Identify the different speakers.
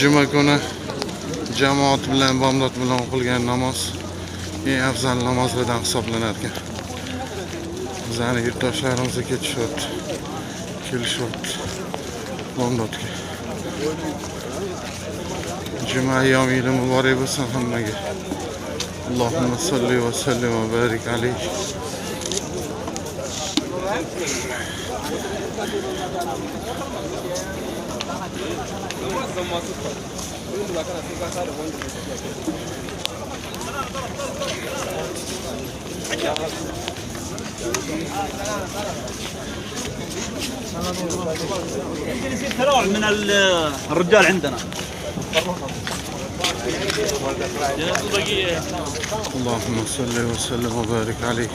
Speaker 1: Juma kuni jamoat bilan bomdod bilan o'qilgan namoz eng afzal namozlardan hisoblanar ekan. Bizning yurtdoshlarimizga ketishyapti, kelishyapti bomdodga. Juma ayyomi muborak bo'lsin hammaga. Allohumma salli va sallim va barik alayhi.
Speaker 2: تراعي من الرجال عندنا.
Speaker 1: اللهم صل وسلم وبارك عليه.